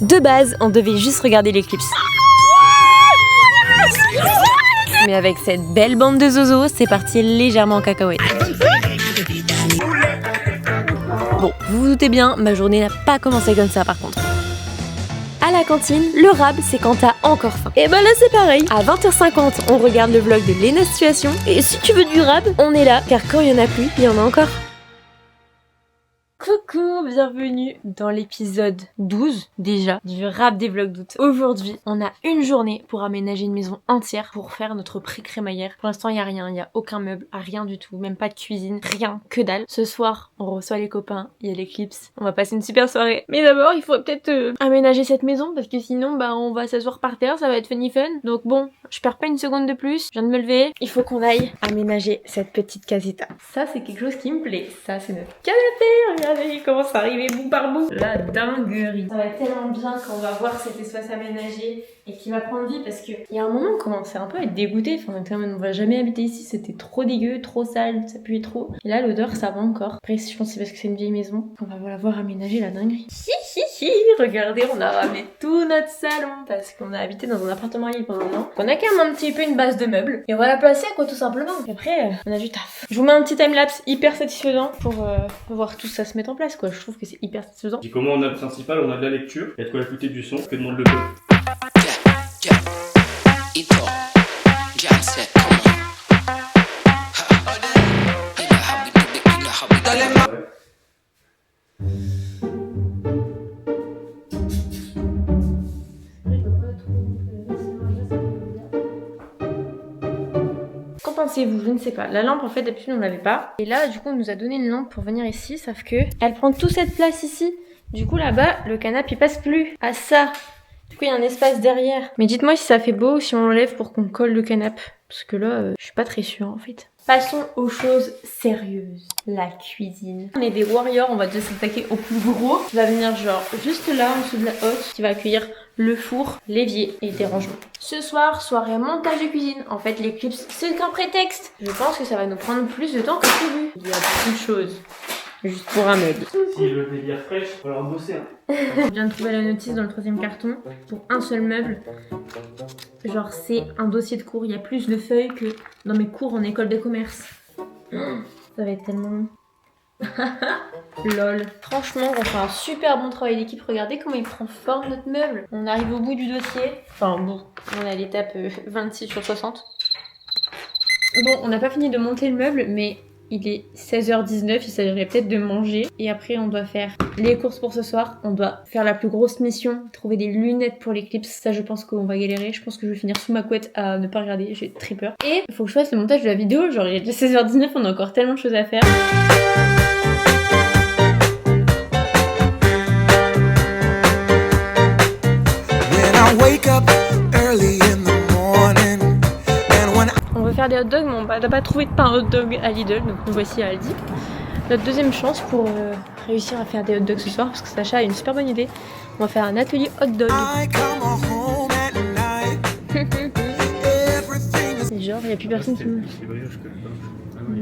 De base, on devait juste regarder l'éclipse. Mais avec cette belle bande de zozos, c'est parti légèrement en cacahuète. Bon, vous vous doutez bien, ma journée n'a pas commencé comme ça par contre. À la cantine, le rab, c'est quand t'as encore faim. Et bah là c'est pareil. À 20h50, on regarde le vlog de Lena Situation. Et si tu veux du rab, on est là, car quand il y en a plus, il y en a encore. Coucou, bienvenue dans l'épisode 12 déjà du rap des vlogs d'août. Aujourd'hui, on a une journée pour aménager une maison entière pour faire notre pré-crémaillère. Pour l'instant, il y a rien, il y a aucun meuble, rien du tout, même pas de cuisine, rien, que dalle. Ce soir, on reçoit les copains, il y a l'éclipse. On va passer une super soirée. Mais d'abord, il faut peut-être aménager cette maison parce que sinon, bah on va s'asseoir par terre, ça va être funny fun. Donc bon, je perds pas une seconde de plus, je viens de me lever. Il faut qu'on aille aménager cette petite casita. Ça, c'est quelque chose qui me plaît. Ça, c'est notre canapé, regardez, il commence à arriver bout par bout. La dinguerie. Ça va être tellement bien quand on va voir cet espace aménagé et qui va prendre vie parce que il y a un moment on commençait un peu à être dégoûté. Enfin, on va jamais habiter ici, c'était trop dégueu, trop sale, ça puait trop. Et là, l'odeur, ça va encore. Après, je pense que c'est parce que c'est une vieille maison qu'on va la voir aménager la dinguerie. Regardez, on a ramené tout notre salon parce qu'on a habité dans un appartement libre pendant un an. On a quand même un petit peu une base de meubles et on va la placer quoi tout simplement. Et après, on a du taf. Je vous mets un petit timelapse hyper satisfaisant pour voir tout ça se mettre en place quoi. Je trouve que c'est hyper satisfaisant. Puis comment on a le principal, on a de la lecture, il y a de quoi écouter du son, que demande le peuple. Qu'en pensez-vous? Je ne sais pas. La lampe, en fait, d'habitude, on l'avait pas. Et là, du coup, on nous a donné une lampe pour venir ici, sauf que elle prend toute cette place ici. Du coup, là-bas, le canapé, il passe plus à ça. Du coup, il y a un espace derrière. Mais dites-moi si ça fait beau ou si on l'enlève pour qu'on colle le canapé. Parce que là, je suis pas très sûre, en fait. Passons aux choses sérieuses. La cuisine. On est des warriors, on va déjà s'attaquer au plus gros. Qui va venir genre juste là, en dessous de la hotte. Qui va accueillir le four, l'évier et des rangements. Ce soir, soirée montage de cuisine. En fait, l'éclipse, c'est qu'un prétexte. Je pense que ça va nous prendre plus de temps que prévu. Il y a beaucoup de choses. Juste pour un meuble. Si le délire fraîche, il va falloir bosser. Je viens de trouver la notice dans le 3e carton pour un seul meuble. Genre c'est un dossier de cours. Il y a plus de feuilles que dans mes cours en école de commerce. Ça va être tellement long. Lol. Franchement, on fait un super bon travail d'équipe. Regardez comment il prend forme notre meuble. On arrive au bout du dossier. Enfin bon, on est à l'étape 26 sur 60. Bon, on n'a pas fini de monter le meuble, mais il est 16h19, il s'agirait peut-être de manger. Et après, on doit faire les courses pour ce soir. On doit faire la plus grosse mission, trouver des lunettes pour l'éclipse. Ça, je pense qu'on va galérer. Je pense que je vais finir sous ma couette à ne pas regarder. J'ai très peur. Et il faut que je fasse le montage de la vidéo. Genre, il est déjà 16h19, on a encore tellement de choses à faire. On veut faire des hot dogs, mais on n'a pas trouvé de pain hot dog à Lidl, donc nous voici à Aldi. Notre deuxième chance pour réussir à faire des hot dogs ce soir, parce que Sacha a une super bonne idée. On va faire un atelier hot dog. Et genre, il n'y a plus personne qui me...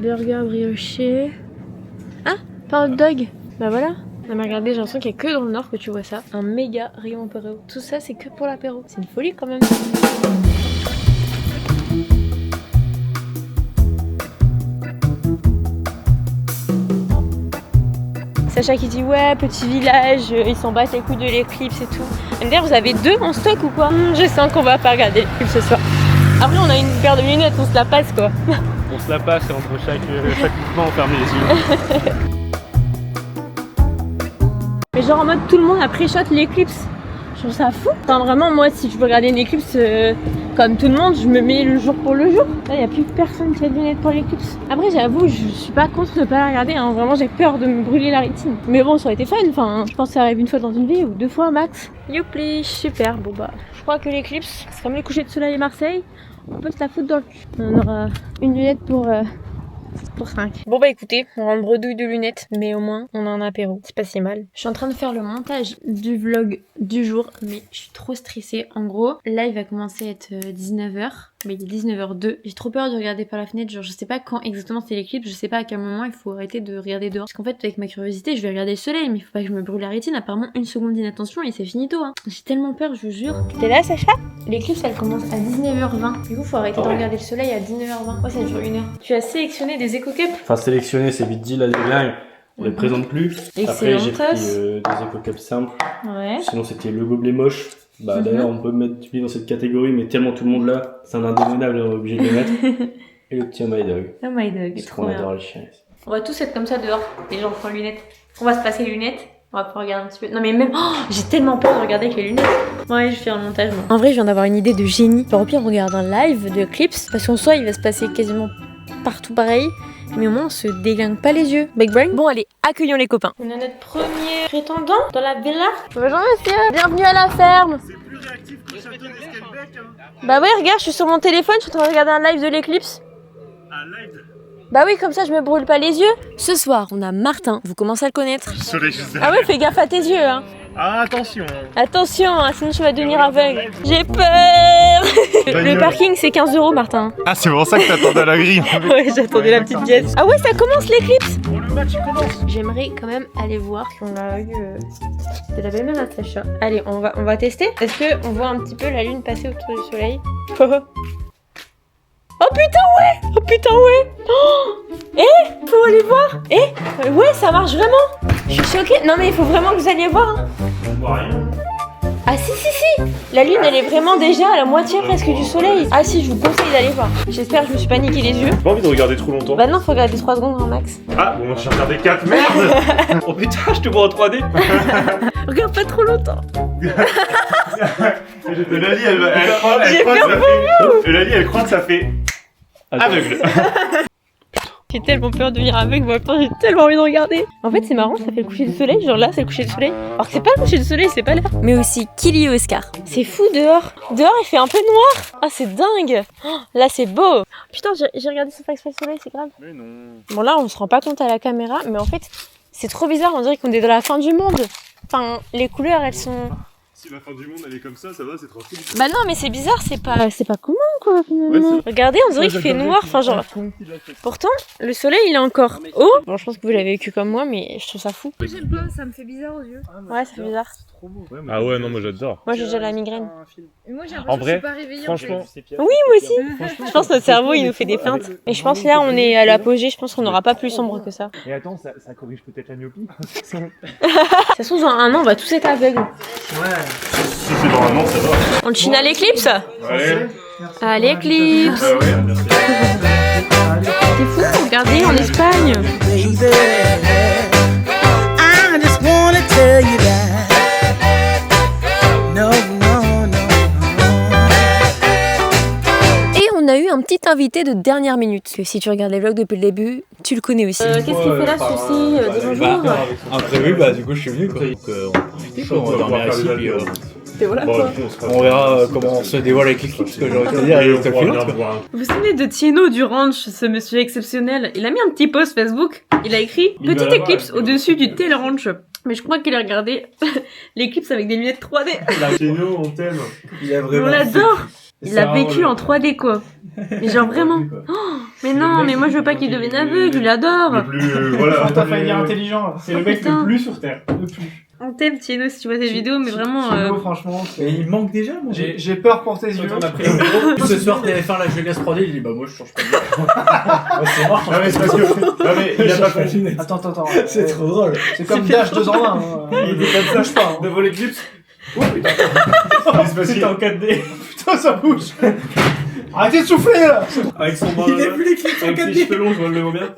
Burger brioché. Ah, pas hot dog. Bah voilà. Non mais regardez, j'ai l'impression qu'il n'y a que dans le nord que tu vois ça. Un méga rayon apéro. Tout ça, c'est que pour l'apéro. C'est une folie quand même. Sacha qui dit ouais, petit village, ils s'en battent les couilles de l'éclipse et tout. D'ailleurs, vous avez 2 en stock ou quoi? Je sens qu'on va pas regarder l'éclipse ce soir. Après, on a une paire de lunettes, on se la passe quoi. On se la passe et entre chaque mouvement on ferme les yeux. Mais genre en mode tout le monde a pré-shot l'éclipse. Je trouve ça fou. Enfin vraiment, moi si je veux regarder une éclipse comme tout le monde, je me mets le jour pour le jour. Là, il n'y a plus personne qui a de lunettes pour l'éclipse. Après, j'avoue, je suis pas contre de pas la regarder. Hein. Vraiment, j'ai peur de me brûler la rétine. Mais bon, ça aurait été fun. Enfin, je pense que ça arrive une fois dans une vie ou 2 fois max. Youpli, super. Bon bah, je crois que l'éclipse, c'est comme les couchers de soleil à Marseille. On peut se la foutre dans le cul. On aura une lunette pour 5. Bon bah écoutez, on rentre bredouille de lunettes, mais au moins on a un apéro, c'est pas si mal. Je suis en train de faire le montage du vlog du jour, mais je suis trop stressée. En gros, là il va commencer à être 19h. Mais il est 19h02, j'ai trop peur de regarder par la fenêtre, genre je sais pas quand exactement c'est l'éclipse, je sais pas à quel moment il faut arrêter de regarder dehors. Parce qu'en fait avec ma curiosité je vais regarder le soleil, mais il faut pas que je me brûle la rétine, apparemment une seconde d'inattention et c'est finito hein. J'ai tellement peur, je vous jure. T'es là Sacha? L'éclipse elle commence à 19h20, du coup faut arrêter de regarder le soleil à 19h20. Ouais ça dure 1 heure. Tu as sélectionné des éco-cups? Enfin, sélectionner, c'est vite dit, là, les glingues, on les présente plus. Après, j'ai pris des éco-cups simples. Ouais. Sinon, c'était le gobelet moche. Bah, d'ailleurs, on peut mettre lui dans cette catégorie, mais tellement tout le monde là, c'est un indémodable, on est obligé de le mettre. Et le petit Oh My Dog. Oh My Dog, Parce trop qu'on bien. adore les chiens. On va tous être comme ça dehors, les gens sans lunettes. On va se passer les lunettes. On va pouvoir regarder un petit peu. Non mais même, j'ai tellement peur de regarder avec les lunettes. Ouais, je fais un montage. Moi. En vrai, je viens d'avoir une idée de génie. Au pire, on regarde un live de Eclipse, parce qu'en soi, il va se passer quasiment partout pareil. Mais au moins, on se déglingue pas les yeux. Big brain. Bon, allez, accueillons les copains. On a notre premier prétendant dans la villa. Bonjour monsieur, bienvenue à la ferme. C'est plus réactif que le château d'Esquelbec. Bah ouais, regarde, je suis sur mon téléphone, je suis en train de regarder un live de l'Eclipse. Un live? Bah oui, comme ça je me brûle pas les yeux. Ce soir, on a Martin, vous commencez à le connaître. Ah ouais, fais gaffe à tes yeux hein. Ah, attention. Attention, hein, sinon tu vas devenir aveugle. J'ai peur. Le parking c'est 15 € Martin. Ah, c'est pour ça que t'attendais à la grille. Ouais, j'attendais la petite pièce. Ah ouais, ça commence l'éclipse. Bon, le match commence. J'aimerais quand même aller voir si on a eu de la belle-mère à Sacha. Allez, on va tester. Est-ce qu'on voit un petit peu la lune passer autour du soleil? Oh putain ouais! Oh putain ouais! Oh eh, faut aller voir! Eh, ouais, ça marche vraiment! Je suis choquée. Non mais il faut vraiment que vous alliez voir. Hein. On voit rien. Ah si! La lune elle est vraiment déjà à la moitié presque du soleil. Ah si, je vous conseille d'aller voir. J'espère que je me suis pas niqué les yeux. J'ai pas envie de regarder trop longtemps. Bah non, faut regarder 3 secondes grand max. Ah, bon, j'ai regardé 4, merde. Oh putain, je te vois en 3D. Regarde pas trop longtemps. Eulalie, elle croit que ça fait aveugle. J'ai tellement peur de devenir aveugle, moi j'ai tellement envie de regarder. En fait c'est marrant, ça fait le coucher du soleil, genre là c'est le coucher du soleil. Alors que c'est pas le coucher du soleil, c'est pas là. Mais aussi Kili et Oscar. C'est fou dehors. Dehors il fait un peu noir. Ah c'est dingue. Oh, là c'est beau. Putain j'ai regardé sans faire exprès le soleil, c'est grave. Mais non. Bon là on se rend pas compte à la caméra, mais en fait c'est trop bizarre, on dirait qu'on est dans la fin du monde. Enfin les couleurs elles sont... Si la fin du monde elle est comme ça va, c'est tranquille. Bah non mais c'est bizarre, c'est pas commun quoi finalement. Ouais, regardez, on dirait qu'il fait noir, enfin genre... Pourtant, le soleil il est encore haut. Bon je pense que vous l'avez vécu comme moi, mais je trouve ça fou. J'aime pas, ça me fait bizarre aux yeux. Ouais c'est bizarre. Ah ouais, non, moi j'adore. Moi j'ai déjà la migraine. Et moi j'ai En l'impression que je vrai, suis pas réveillée. franchement, Oui moi aussi. Je pense que notre cerveau il nous fait des feintes. Et je pense là on est à l'apogée, je pense qu'on n'aura pas plus sombre que ça. Et attends, ça corrige peut-être la myopie. Ça se trouve dans 1 an on va tous être aveugles. Si c'est dans un an, ça va. On le chine à l'éclipse. Allez. À l'éclipse. Ouais, merci. C'est fou, regardez en Espagne. Baby, I just wanna tell you that. No, no, no, no. Et on a eu un petit invité de dernière minute. Que si tu regardes les vlogs depuis le début, tu le connais aussi. Qu'est-ce qu'il fait là, celui-ci? Dis bonjour. Imprévu, bah du coup je suis venu quoi. Donc on va profiter quoi, on va dormir ici puis Et voilà quoi. on verra comment on se dévoile avec l'équipe parce que j'aurais pu dire il est top quoi. Vous vous souvenez de Tieno du ranch, ce monsieur exceptionnel? Il a mis un petit post Facebook. Il a écrit petite éclipse au-dessus du tel ranch. Mais je crois qu'il a regardé l'éclipse avec des lunettes 3D. Chez nous, on t'aime. Il a On l'adore. Il a vécu en 3D quoi. Mais genre vraiment. Oh, mais non, mais moi je veux pas qu'il devienne aveugle, je l'adore. Le plus, voilà. T'as failli dire intelligent, c'est le mec putain. le plus sur Terre, le plus. On t'aime Tieno si tu vois cette vidéo, mais vraiment... Thibaut, franchement, Mais il manque déjà moi. j'ai peur pour tes yeux. Quand on a pris le bureau, ce soir TF1 Las Vegas 3D, il dit bah moi je change pas de ouais, c'est mort. Non mais c'est parce que... Non mais il a pas compris. Attends. C'est trop drôle. C'est comme Dash 2 en 1. Il était comme ça, pas. Devant l'éclipse. Oh putain. C'est en 4D. Putain, ça bouge. Arrêtez de souffler là. Avec son bras. Il est plus l'éclipse en Avec ses 4D. cheveux longs, je vois le vois bien.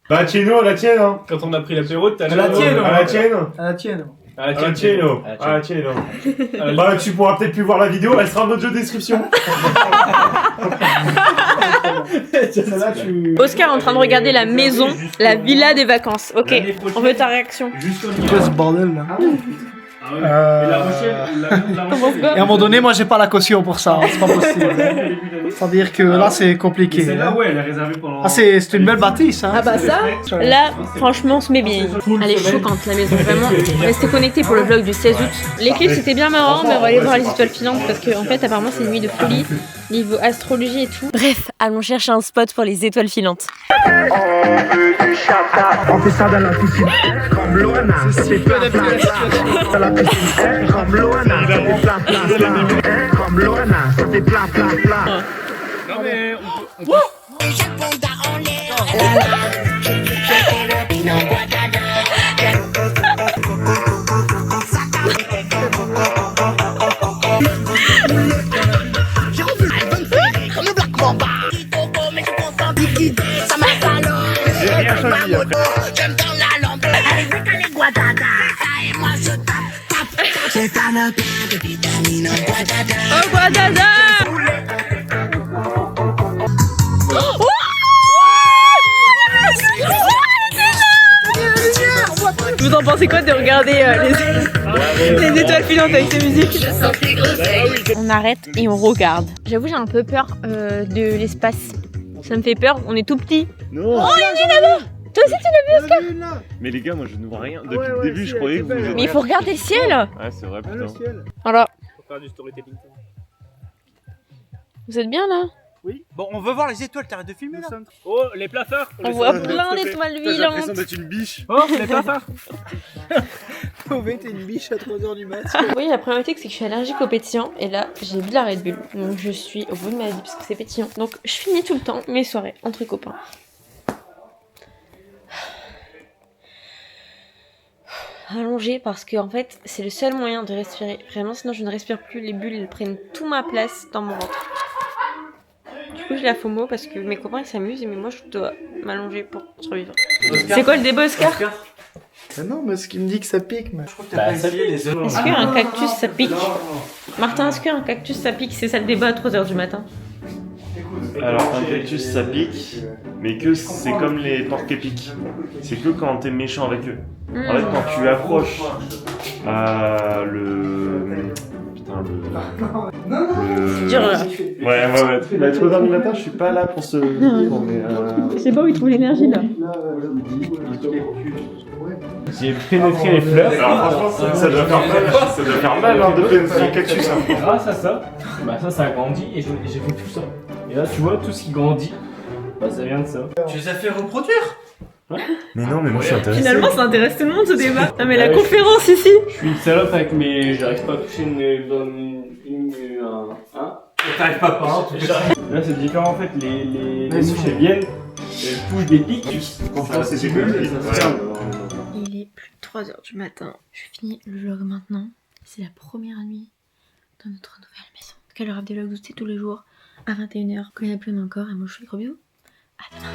Bah Tino, la tienne hein. Quand on a pris l'apéro, t'as À la tienne, À la tienne. À la tienne. À la À la tienne. tienne. À la tienne. Bah tu pourras peut-être plus voir la vidéo, elle sera en audio description. Celle-là, tu. Oscar est en train de regarder la maison, la villa des vacances. Ok, on veut ta réaction. C'est quoi ce bordel là Et la Rochelle, Comment ça Et à un moment donné, moi j'ai pas la caution pour ça, hein, c'est pas possible. C'est-à-dire que là c'est compliqué. Celle-là, ouais, elle est réservée pendant... Ah, c'est une belle bâtisse, hein. Ah bah ça, là, franchement, on se met bien. Elle est choquante, la maison, vraiment. Restez connectés pour le vlog du 16 août. L'éclipse, c'était bien marrant, mais on va aller voir les étoiles filantes parce qu'en fait, apparemment, c'est une nuit de folie. Niveau astrologie et tout. Bref, allons chercher un spot pour les étoiles filantes. On fait ça dans la piscine. Comme Loana, c'est plein, plein, plein. Dans la piscine, comme Loana, ça fait plein, plein, plein. Comme Loana, ça fait plein, plein, plein. Non mais j'ai rien choisi après. Oh, Guadada! Vous en pensez quoi de regarder les étoiles filantes avec ces musiques? On arrête et on regarde. J'avoue j'ai un peu peur de l'espace. Ça me fait peur, on est tout petit. Non. Oh il est là-bas. Toi aussi tu l'as vu Oscar? Mais les gars, moi je ne vois rien. Depuis le début, je croyais que vous étiez... Mais il faut regarder le ciel. Ouais, c'est vrai, putain. Alors, Faut faire du storytelling. vous êtes bien là? Oui. Bon, on veut voir les étoiles, t'arrêtes de filmer là. Oh, les plafards. On voit plein d'étoiles T'as l'impression filantes. d'être une biche. Oh, les plafards. Mauvais, t'es une biche à 3h du mat. Oui, la problématique c'est que je suis allergique aux pétillants et là j'ai bu de la Red Bull. Donc je suis au bout de ma vie parce que c'est pétillant. Donc je finis tout le temps mes soirées entre copains. Allongée parce que en fait c'est le seul moyen de respirer. Vraiment sinon je ne respire plus, les bulles elles prennent toute ma place dans mon ventre. Du coup j'ai la FOMO parce que mes copains ils s'amusent mais moi je dois m'allonger pour survivre. C'est quoi le débat Oscar? Ah non, mais ce qui me dit que ça pique, mais je crois que Bah, ça y est, les autres. Est-ce qu'un cactus ça pique? Martin, est-ce qu'un cactus ça pique? C'est ça le débat à 3h du matin. Alors un cactus ça pique, mais que c'est comme les porcs épiques. C'est que quand t'es méchant avec eux. En fait quand tu approches le... Putain le... Dur là. Ouais. Il est 3h du matin, je suis pas là pour ce... Je sais pas où il trouve l'énergie là. J'ai pénétré les fleurs. Alors franchement ça doit faire mal hein, de pénétrer un cactus. Hein. Grâce à ça, bah ça a grandi et j'ai fait tout ça. Et là tu vois tout ce qui grandit, bah ça vient de ça. tu les as fait reproduire. Mais non mais moi je suis intéressé. Finalement ça intéresse tout le monde ce débat. Non mais la Ouais, conférence ici. Je suis une salope avec mes... J'arrive pas à toucher T'arrives pas par Là c'est différent en fait, les mouches elles viennent, elles touchent des pics. Franchement c'est dégueulasse. Il est plus de 3h du matin. Je finis le vlog maintenant. C'est la première nuit dans notre nouvelle maison. En tout cas le rap des vlogs c'est tous les jours à 21h. Quand il y a plein encore et moi je vous fais des gros bisous. À demain.